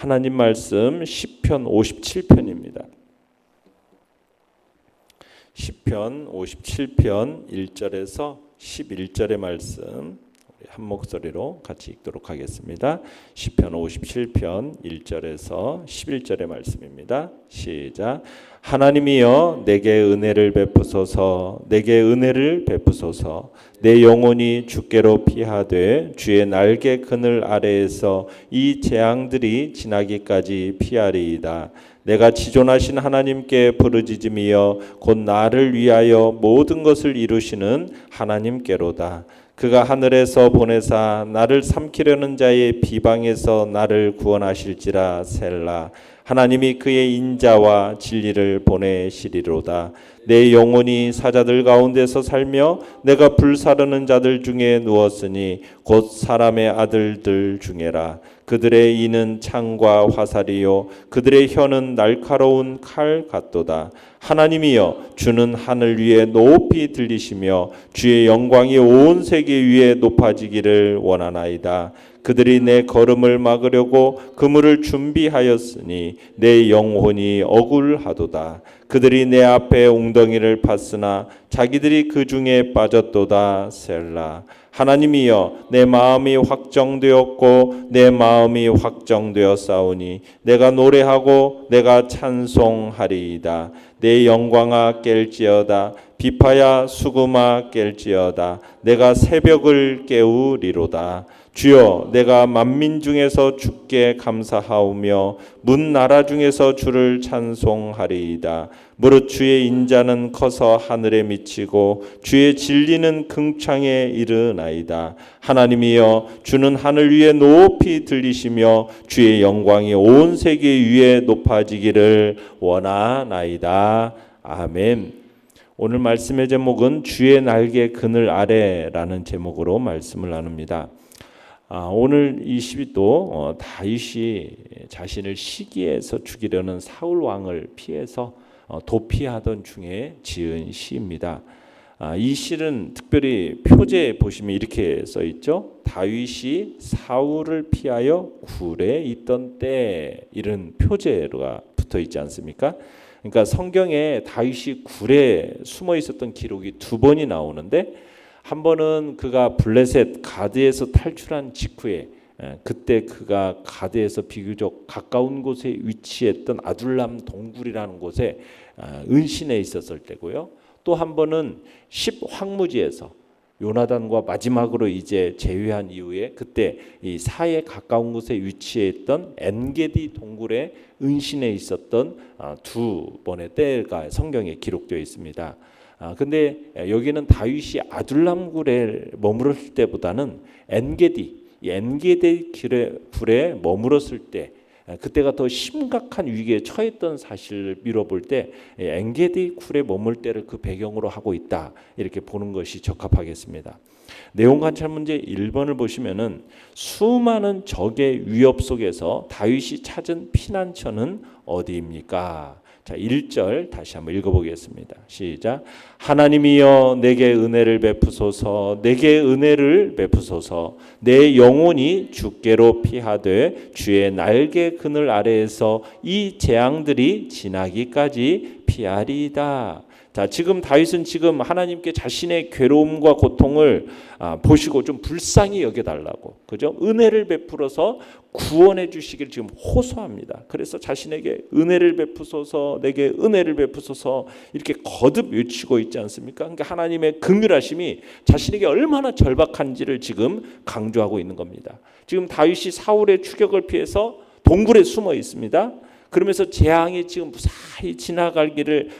하나님 말씀 시편 57편입니다. 시편 57편 1절에서 11절의 말씀 한 목소리로 같이 읽도록 하겠습니다. 시편 57편 1절에서 11절의 말씀입니다. 시작. 하나님이여 내게 은혜를 베푸소서. 내게 은혜를 베푸소서. 내 영혼이 주께로 피하되 주의 날개 그늘 아래에서 이 재앙들이 지나기까지 피하리이다. 내가 지존하신 하나님께 부르짖으며 곧 나를 위하여 모든 것을 이루시는 하나님께로다. 그가 하늘에서 보내사 나를 삼키려는 자의 비방에서 나를 구원하실지라. 셀라. 하나님이 그의 인자와 진리를 보내시리로다. 내 영혼이 사자들 가운데서 살며 내가 불사르는 자들 중에 누웠으니 곧 사람의 아들들 중에라. 그들의 이는 창과 화살이요 그들의 혀는 날카로운 칼 같도다. 하나님이여 주는 하늘 위에 높이 들리시며 주의 영광이 온 세계 위에 높아지기를 원하나이다. 그들이 내 걸음을 막으려고 그물을 준비하였으니 내 영혼이 억울하도다. 그들이 내 앞에 웅덩이를 팠으나 자기들이 그 중에 빠졌도다. 셀라. 하나님이여 내 마음이 확정되었고 내 마음이 확정되었사오니 내가 노래하고 내가 찬송하리이다. 내 영광아 깰지어다. 비파야 수금아 깰지어다. 내가 새벽을 깨우리로다. 주여 내가 만민 중에서 주께 감사하오며 문 나라 중에서 주를 찬송하리이다. 무릇 주의 인자는 커서 하늘에 미치고 주의 진리는 궁창에 이르나이다. 하나님이여 주는 하늘 위에 높이 들리시며 주의 영광이 온 세계 위에 높아지기를 원하나이다. 아멘. 오늘 말씀의 제목은 주의 날개 그늘 아래라는 제목으로 말씀을 나눕니다. 오늘 이 시도 다윗이 자신을 시기에서 죽이려는 사울 왕을 피해서 도피하던 중에 지은 시입니다. 이 시는 특별히 표제에 보시면 이렇게 써 있죠. 다윗이 사울을 피하여 굴에 있던 때, 이런 표제가 붙어 있지 않습니까? 그러니까 성경에 다윗이 굴에 숨어 있었던 기록이 두 번이 나오는데, 한 번은 그가 블레셋 가드에서 탈출한 직후에, 그때 그가 가드에서 비교적 가까운 곳에 위치했던 아둘람 동굴이라는 곳에 은신해 있었을 때고요. 또 한 번은 10황무지에서 요나단과 마지막으로 이제 제외한 이후에 그때 이 사해 가까운 곳에 위치했던 엔게디 동굴에 은신해 있었던 두 번의 때가 성경에 기록되어 있습니다. 근데 여기는 다윗이 아둘람굴에 머물렀을 때보다는 엔게디 굴에 머물렀을 때, 그때가 더 심각한 위기에 처했던 사실을 미뤄볼 때 엔게디 굴에 머물 때를 그 배경으로 하고 있다, 이렇게 보는 것이 적합하겠습니다. 내용 관찰 문제 1번을 보시면은 수많은 적의 위협 속에서 다윗이 찾은 피난처는 어디입니까? 자, 1절 다시 한번 읽어보겠습니다. 시작. 하나님이여 내게 은혜를 베푸소서. 내게 은혜를 베푸소서. 내 영혼이 주께로 피하되 주의 날개 그늘 아래에서 이 재앙들이 지나기까지 피하리이다. 자, 지금 다윗은 지금 하나님께 자신의 괴로움과 고통을 보시고 좀 불쌍히 여겨달라고, 그죠? 은혜를 베풀어서 구원해 주시기를 지금 호소합니다. 그래서 자신에게 은혜를 베푸소서, 내게 은혜를 베푸소서 이렇게 거듭 외치고 있지 않습니까? 그러니까 하나님의 긍휼하심이 자신에게 얼마나 절박한지를 지금 강조하고 있는 겁니다. 지금 다윗이 사울의 추격을 피해서 동굴에 숨어 있습니다. 그러면서 재앙이 지금 무사히 지나가기를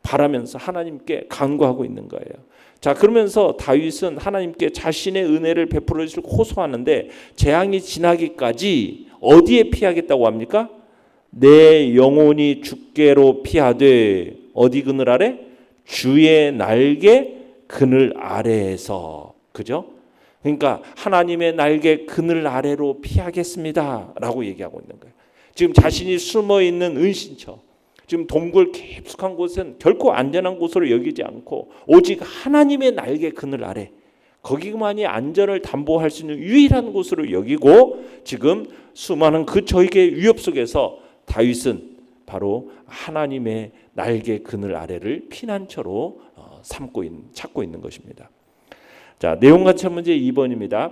바라면서 하나님께 간구하고 있는 거예요. 자, 그러면서 다윗은 하나님께 자신의 은혜를 베풀어 주시고 호소하는데, 재앙이 지나기까지 어디에 피하겠다고 합니까? 내 영혼이 주께로 피하되, 어디 그늘 아래? 주의 날개 그늘 아래에서. 그죠? 그러니까 하나님의 날개 그늘 아래로 피하겠습니다 라고 얘기하고 있는 거예요. 지금 자신이 숨어 있는 은신처, 지금 동굴 깊숙한 곳은 결코 안전한 곳으로 여기지 않고 오직 하나님의 날개 그늘 아래, 거기만이 안전을 담보할 수 있는 유일한 곳으로 여기고 지금 수많은 그 적의 위협 속에서 다윗은 바로 하나님의 날개 그늘 아래를 피난처로 찾고 있는 것입니다. 자, 내용 같이 문제 2번입니다.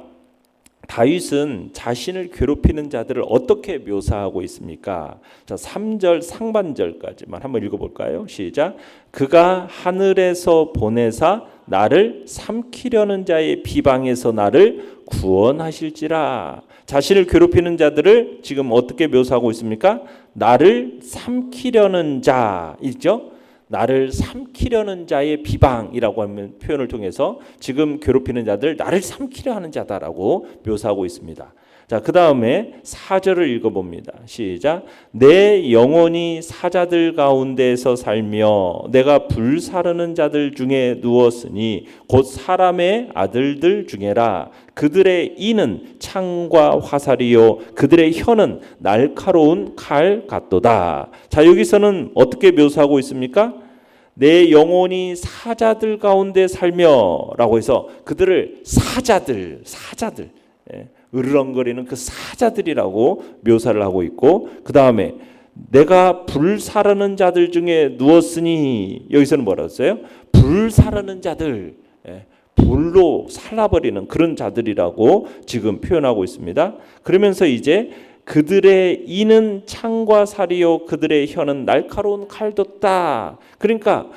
다윗은 자신을 괴롭히는 자들을 어떻게 묘사하고 있습니까? 자, 3절 상반절까지만 한번 읽어볼까요? 시작. 그가 하늘에서 보내사 나를 삼키려는 자의 비방에서 나를 구원하실지라. 자신을 괴롭히는 자들을 지금 어떻게 묘사하고 있습니까? 나를 삼키려는 자이죠. 나를 삼키려는 자의 비방이라고 하는 표현을 통해서 지금 괴롭히는 자들 나를 삼키려 하는 자다라고 묘사하고 있습니다. 자, 그 다음에 4절을 읽어봅니다. 시작. 내 영혼이 사자들 가운데서 살며 내가 불사르는 자들 중에 누웠으니 곧 사람의 아들들 중에라. 그들의 이는 창과 화살이요 그들의 혀는 날카로운 칼 같도다. 자, 여기서는 어떻게 묘사하고 있습니까? 내 영혼이 사자들 가운데 살며 라고 해서 그들을 사자들 으르렁거리는 그 사자들이라고 묘사를 하고 있고, 그 다음에 내가 불사르는 자들 중에 누웠으니 여기서는 뭐라고 했어요? 불사르는 자들, 불로 살라버리는 그런 자들이라고 지금 표현하고 있습니다. 그러면서 이제 그들의 이는 창과 살이요 그들의 혀는 날카로운 칼도다. 그러니까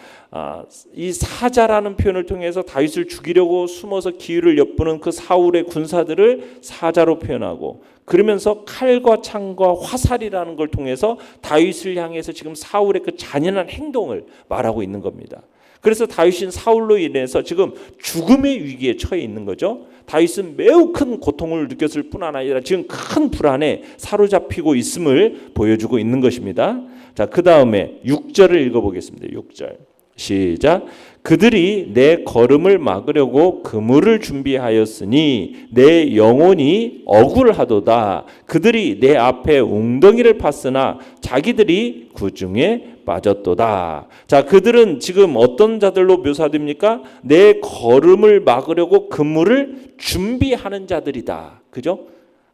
이 사자라는 표현을 통해서 다윗을 죽이려고 숨어서 기회를 엿보는 그 사울의 군사들을 사자로 표현하고, 그러면서 칼과 창과 화살이라는 걸 통해서 다윗을 향해서 지금 사울의 그 잔인한 행동을 말하고 있는 겁니다. 그래서 다윗은 사울로 인해서 지금 죽음의 위기에 처해 있는 거죠. 다윗은 매우 큰 고통을 느꼈을 뿐 아니라 지금 큰 불안에 사로잡히고 있음을 보여주고 있는 것입니다. 자, 그 다음에 6절을 읽어보겠습니다. 6절 시작. 그들이 내 걸음을 막으려고 그물을 준비하였으니 내 영혼이 억울하도다. 그들이 내 앞에 웅덩이를 팠으나 자기들이 그 중에 빠졌도다. 자, 그들은 지금 어떤 자들로 묘사됩니까? 내 걸음을 막으려고 그물을 준비하는 자들이다. 그죠?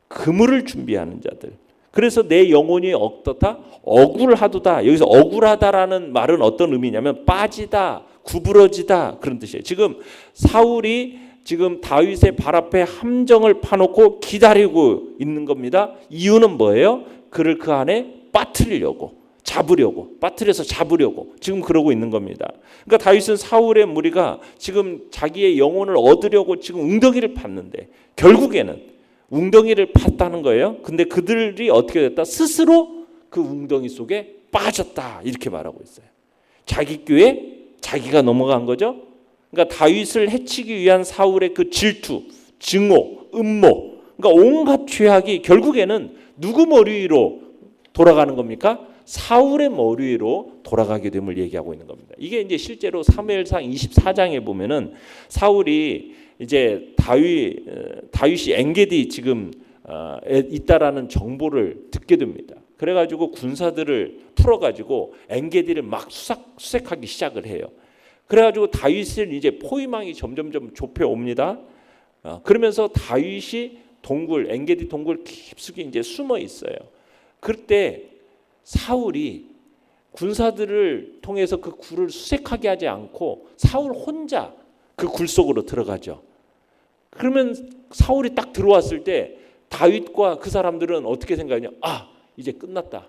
그물을 준비하는 자들. 그래서 내 영혼이 어떻다? 억울하도다. 여기서 억울하다라는 말은 어떤 의미냐면 빠지다, 구부러지다 그런 뜻이에요. 지금 사울이 지금 다윗의 발 앞에 함정을 파놓고 기다리고 있는 겁니다. 이유는 뭐예요? 그를 그 안에 빠뜨리려고, 잡으려고, 빠뜨려서 잡으려고 지금 그러고 있는 겁니다. 그러니까 다윗은 사울의 무리가 지금 자기의 영혼을 얻으려고 지금 웅덩이를 팠는데 결국에는 웅덩이를 팠다는 거예요. 근데 그들이 어떻게 됐다? 스스로 그 웅덩이 속에 빠졌다 이렇게 말하고 있어요. 자기 꾀에 자기가 넘어간 거죠. 그러니까 다윗을 해치기 위한 사울의 그 질투, 증오, 음모, 그러니까 온갖 죄악이 결국에는 누구 머리 위로 돌아가는 겁니까? 사울의 머리 위로 돌아가게 됨을 얘기하고 있는 겁니다. 이게 이제 실제로 사무엘상 24장에 보면은 사울이 이제 다윗이 엔게디 지금 있다라는 정보를 듣게 됩니다. 그래가지고 군사들을 풀어가지고 엔게디를 막 수색하기 시작을 해요. 그래가지고 다윗을 이제 포위망이 점점점 좁혀옵니다. 그러면서 다윗이 엔게디 동굴 깊숙이 이제 숨어 있어요. 그때 사울이 군사들을 통해서 그 굴을 수색하게 하지 않고 사울 혼자 그 굴 속으로 들어가죠. 그러면 사울이 딱 들어왔을 때 다윗과 그 사람들은 어떻게 생각하냐? 이제 끝났다.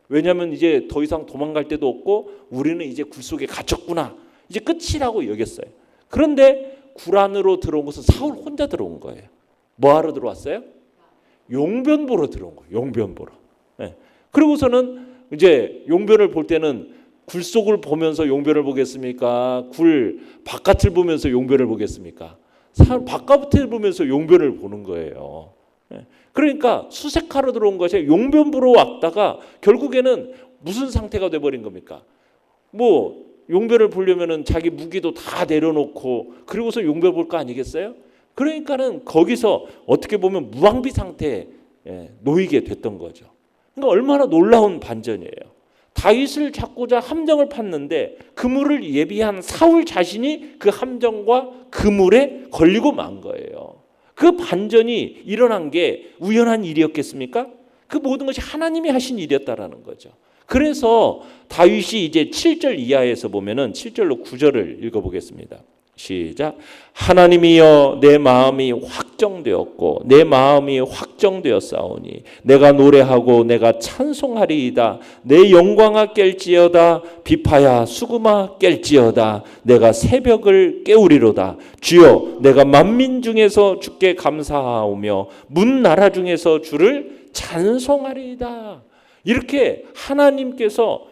왜냐하면 이제 더 이상 도망갈 데도 없고 우리는 이제 굴 속에 갇혔구나. 이제 끝이라고 여겼어요. 그런데 굴 안으로 들어온 것은 사울 혼자 들어온 거예요. 뭐하러 들어왔어요? 용변 보러 들어온 거예요. 용변 보러. 네. 그리고서는 이제 용변을 볼 때는 굴 속을 보면서 용변을 보겠습니까? 굴 바깥을 보면서 용변을 보겠습니까? 바깥을 보면서 용변을 보는 거예요. 그러니까 수색하러 들어온 것이 용변 보러 왔다가 결국에는 무슨 상태가 돼버린 겁니까? 뭐 용변을 보려면은 자기 무기도 다 내려놓고 그리고서 용변 볼 거 아니겠어요? 그러니까는 거기서 어떻게 보면 무방비 상태에 놓이게 됐던 거죠. 그러니까 얼마나 놀라운 반전이에요. 다윗을 잡고자 함정을 팠는데 그물을 예비한 사울 자신이 그 함정과 그물에 걸리고 만 거예요. 그 반전이 일어난 게 우연한 일이었겠습니까? 그 모든 것이 하나님이 하신 일이었다라는 거죠. 그래서 다윗이 이제 7절 이하에서 보면은 7절로 9절을 읽어보겠습니다. 시작. 하나님이여 내 마음이 확정되었고 내 마음이 확정되었사오니 내가 노래하고 내가 찬송하리이다. 내 영광아 깰지어다. 비파야 수금아 깰지어다. 내가 새벽을 깨우리로다. 주여 내가 만민 중에서 주께 감사하오며 문 나라 중에서 주를 찬송하리이다. 이렇게 하나님께서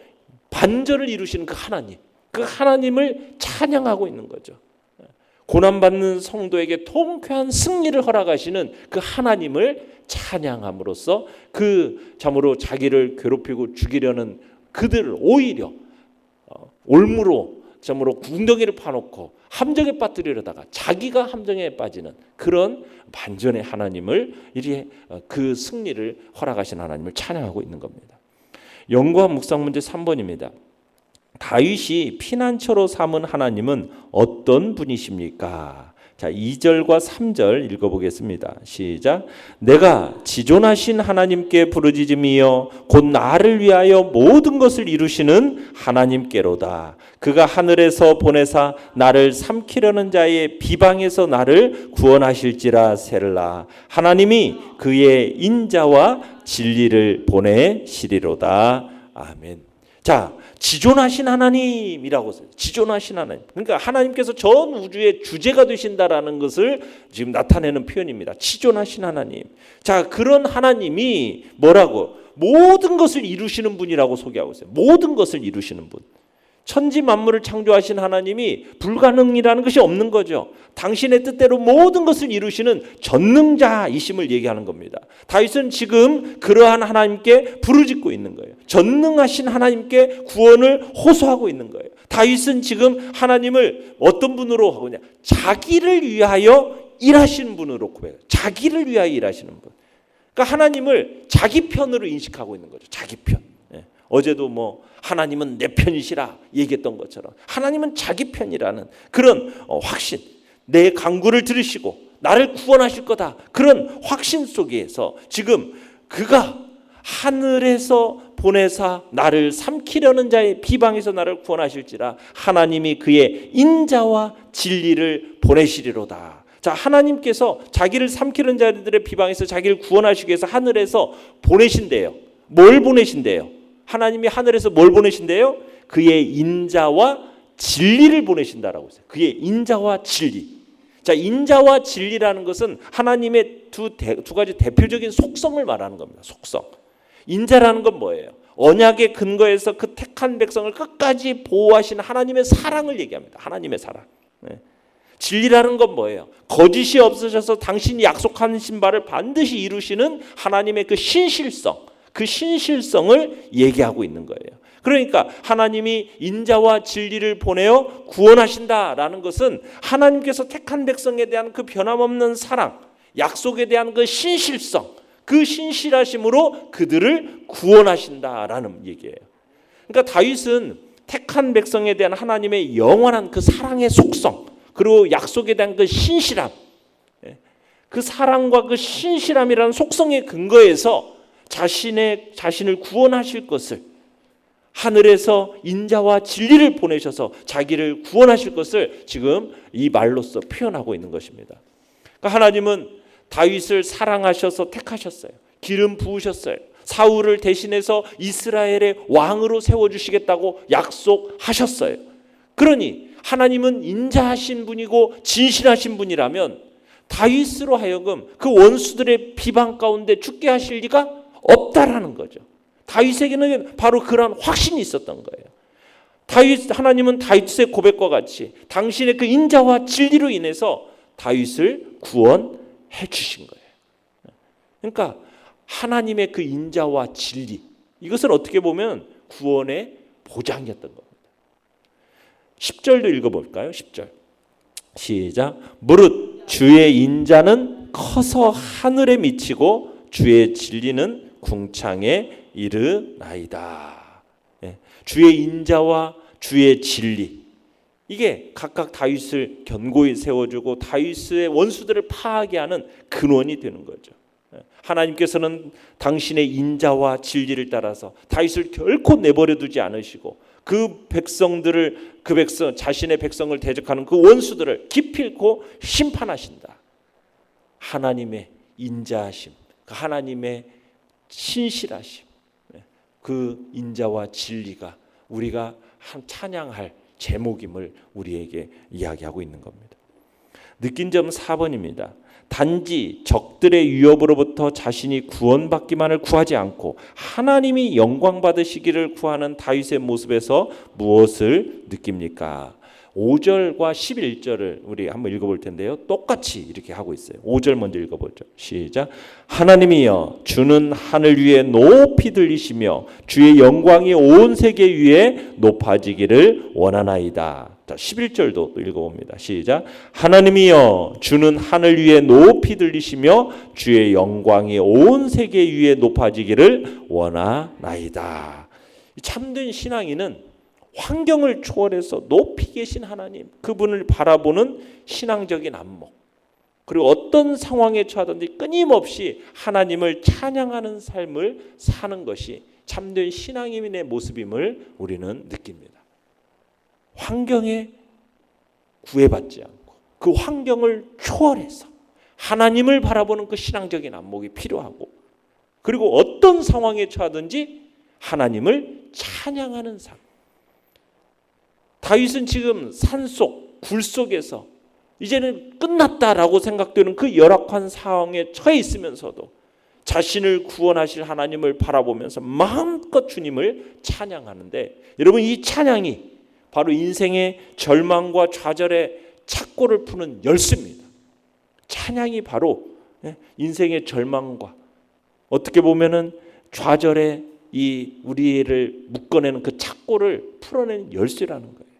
반전을 이루시는 그 하나님, 그 하나님을 찬양하고 있는 거죠. 고난받는 성도에게 통쾌한 승리를 허락하시는 그 하나님을 찬양함으로써 그 참으로 자기를 괴롭히고 죽이려는 그들을 오히려 올무로 참으로 궁덩이를 파놓고 함정에 빠뜨리려다가 자기가 함정에 빠지는 그런 반전의 하나님을 이제 그 승리를 허락하신 하나님을 찬양하고 있는 겁니다. 연구와 묵상 문제 3번입니다. 다윗이 피난처로 삼은 하나님은 어떤 분이십니까? 자, 2절과 3절 읽어보겠습니다. 시작. 내가 지존하신 하나님께 부르짖으며 곧 나를 위하여 모든 것을 이루시는 하나님께로다. 그가 하늘에서 보내사 나를 삼키려는 자의 비방에서 나를 구원하실지라 셀라. 하나님이 그의 인자와 진리를 보내시리로다. 아멘. 자, 지존하신 하나님이라고 써요. 지존하신 하나님. 그러니까 하나님께서 전 우주의 주제가 되신다라는 것을 지금 나타내는 표현입니다. 지존하신 하나님. 자, 그런 하나님이 뭐라고? 모든 것을 이루시는 분이라고 소개하고 있어요. 모든 것을 이루시는 분. 천지 만물을 창조하신 하나님이 불가능이라는 것이 없는 거죠. 당신의 뜻대로 모든 것을 이루시는 전능자이심을 얘기하는 겁니다. 다윗은 지금 그러한 하나님께 부르짖고 있는 거예요. 전능하신 하나님께 구원을 호소하고 있는 거예요. 다윗은 지금 하나님을 어떤 분으로 하고 있냐? 자기를 위하여 일하시는 분으로 고백해요. 자기를 위하여 일하시는 분. 그러니까 하나님을 자기 편으로 인식하고 있는 거죠. 자기 편. 어제도 뭐 하나님은 내 편이시라 얘기했던 것처럼 하나님은 자기 편이라는 그런 확신, 내 간구를 들으시고 나를 구원하실 거다. 그런 확신 속에서 지금 그가 하늘에서 보내사 나를 삼키려는 자의 비방에서 나를 구원하실지라 하나님이 그의 인자와 진리를 보내시리로다. 자, 하나님께서 자기를 삼키는 자들의 비방에서 자기를 구원하시기 위해서 하늘에서 보내신대요. 뭘 보내신대요? 하나님이 하늘에서 뭘 보내신대요? 그의 인자와 진리를 보내신다라고 했어요. 그의 인자와 진리. 자, 인자와 진리라는 것은 하나님의 두 가지 대표적인 속성을 말하는 겁니다. 속성. 인자라는 건 뭐예요? 언약의 근거에서 그 택한 백성을 끝까지 보호하시는 하나님의 사랑을 얘기합니다. 하나님의 사랑. 진리라는 건 뭐예요? 거짓이 없으셔서 당신이 약속하신 바를 반드시 이루시는 하나님의 그 신실성. 그 신실성을 얘기하고 있는 거예요. 그러니까 하나님이 인자와 진리를 보내어 구원하신다라는 것은 하나님께서 택한 백성에 대한 그 변함없는 사랑, 약속에 대한 그 신실성, 그 신실하심으로 그들을 구원하신다라는 얘기예요. 그러니까 다윗은 택한 백성에 대한 하나님의 영원한 그 사랑의 속성, 그리고 약속에 대한 그 신실함, 그 사랑과 그 신실함이라는 속성의 근거에서 자신을 구원하실 것을 하늘에서 인자와 진리를 보내셔서 자기를 구원하실 것을 지금 이 말로써 표현하고 있는 것입니다. 그러니까 하나님은 다윗을 사랑하셔서 택하셨어요. 기름 부으셨어요. 사울을 대신해서 이스라엘의 왕으로 세워주시겠다고 약속하셨어요. 그러니 하나님은 인자하신 분이고 진실하신 분이라면 다윗으로 하여금 그 원수들의 비방 가운데 죽게 하실 리가 없다라는 거죠. 다윗에게는 바로 그러한 확신이 있었던 거예요. 하나님은 다윗의 고백과 같이 당신의 그 인자와 진리로 인해서 다윗을 구원해 주신 거예요. 그러니까 하나님의 그 인자와 진리, 이것을 어떻게 보면 구원의 보장이었던 겁니다. 10절도 읽어볼까요? 10절 시작. 무릇 주의 인자는 커서 하늘에 미치고 주의 진리는 궁창에 이르나이다. 주의 인자와 주의 진리, 이게 각각 다윗을 견고히 세워주고 다윗의 원수들을 파하게 하는 근원이 되는 거죠. 하나님께서는 당신의 인자와 진리를 따라서 다윗을 결코 내버려 두지 않으시고 그 백성 자신의 백성을 대적하는 그 원수들을 기필코 심판하신다. 하나님의 인자하심, 하나님의 신실하심, 그 인자와 진리가 우리가 찬양할 제목임을 우리에게 이야기하고 있는 겁니다. 느낀 점 4번입니다. 단지 적들의 위협으로부터 자신이 구원받기만을 구하지 않고 하나님이 영광 받으시기를 구하는 다윗의 모습에서 무엇을 느낍니까? 5절과 11절을 우리 한번 읽어볼 텐데요. 똑같이 이렇게 하고 있어요. 5절 먼저 읽어보죠. 시작. 하나님이여 주는 하늘 위에 높이 들리시며 주의 영광이 온 세계 위에 높아지기를 원하나이다. 자, 11절도 또 읽어봅니다. 시작. 하나님이여 주는 하늘 위에 높이 들리시며 주의 영광이 온 세계 위에 높아지기를 원하나이다. 참된 신앙인은 환경을 초월해서 높이 계신 하나님, 그분을 바라보는 신앙적인 안목, 그리고 어떤 상황에 처하든지 끊임없이 하나님을 찬양하는 삶을 사는 것이 참된 신앙인의 모습임을 우리는 느낍니다. 환경에 구애받지 않고 그 환경을 초월해서 하나님을 바라보는 그 신앙적인 안목이 필요하고, 그리고 어떤 상황에 처하든지 하나님을 찬양하는 삶. 다윗은 지금 산속, 굴 속에서 이제는 끝났다라고 생각되는 그 열악한 상황에 처해 있으면서도 자신을 구원하실 하나님을 바라보면서 마음껏 주님을 찬양하는데, 여러분 이 찬양이 바로 인생의 절망과 좌절의 착고를 푸는 열쇠입니다. 찬양이 바로 인생의 절망과 어떻게 보면은 좌절의 이 우리를 묶어내는 그 착고를 풀어내는 열쇠라는 거예요.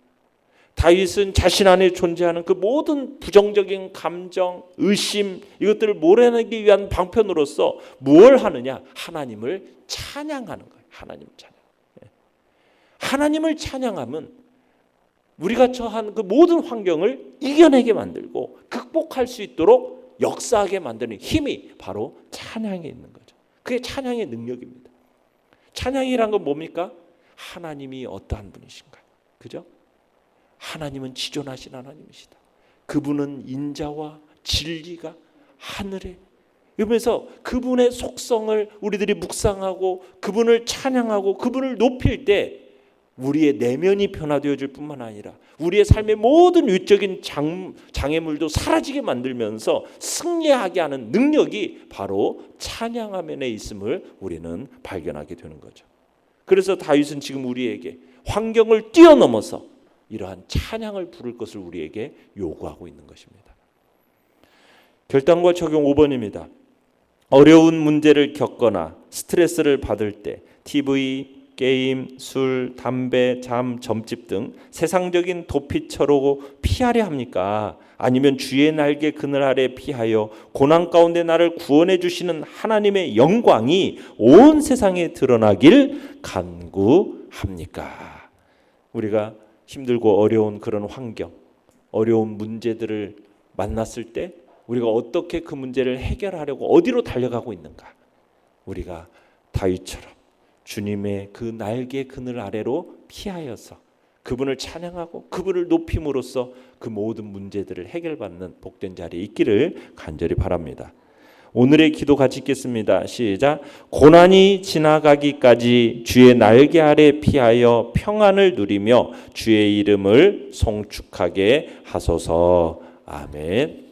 다윗은 자신 안에 존재하는 그 모든 부정적인 감정, 의심, 이것들을 몰아내기 위한 방편으로서 무엇을 하느냐? 하나님을 찬양하는 거예요. 하나님을 찬양. 하나님을 찬양하면 우리가 처한 그 모든 환경을 이겨내게 만들고 극복할 수 있도록 역사하게 만드는 힘이 바로 찬양에 있는 거죠. 그게 찬양의 능력입니다. 찬양이란 건 뭡니까? 하나님이 어떠한 분이신가요? 그죠? 하나님은 지존하신 하나님이시다. 그분은 인자와 진리가 하늘에, 이러면서 그분의 속성을 우리들이 묵상하고 그분을 찬양하고 그분을 높일 때 우리의 내면이 변화되어질 뿐만 아니라 우리의 삶의 모든 위적인 장애물도 사라지게 만들면서 승리하게 하는 능력이 바로 찬양함에 있음을 우리는 발견하게 되는 거죠. 그래서 다윗은 지금 우리에게 환경을 뛰어넘어서 이러한 찬양을 부를 것을 우리에게 요구하고 있는 것입니다. 결단과 적용 5번입니다. 어려운 문제를 겪거나 스트레스를 받을 때 TV, 게임, 술, 담배, 잠, 점집 등 세상적인 도피처로 피하려 합니까? 아니면 주의 날개 그늘 아래 피하여 고난 가운데 나를 구원해 주시는 하나님의 영광이 온 세상에 드러나길 간구합니까? 우리가 힘들고 어려운 그런 환경, 어려운 문제들을 만났을 때 우리가 어떻게 그 문제를 해결하려고 어디로 달려가고 있는가? 우리가 다윗처럼 주님의 그 날개 그늘 아래로 피하여서 그분을 찬양하고 그분을 높임으로써 그 모든 문제들을 해결받는 복된 자리에 있기를 간절히 바랍니다. 오늘의 기도 같이 읽겠습니다. 시작. 고난이 지나가기까지 주의 날개 아래 피하여 평안을 누리며 주의 이름을 송축하게 하소서. 아멘.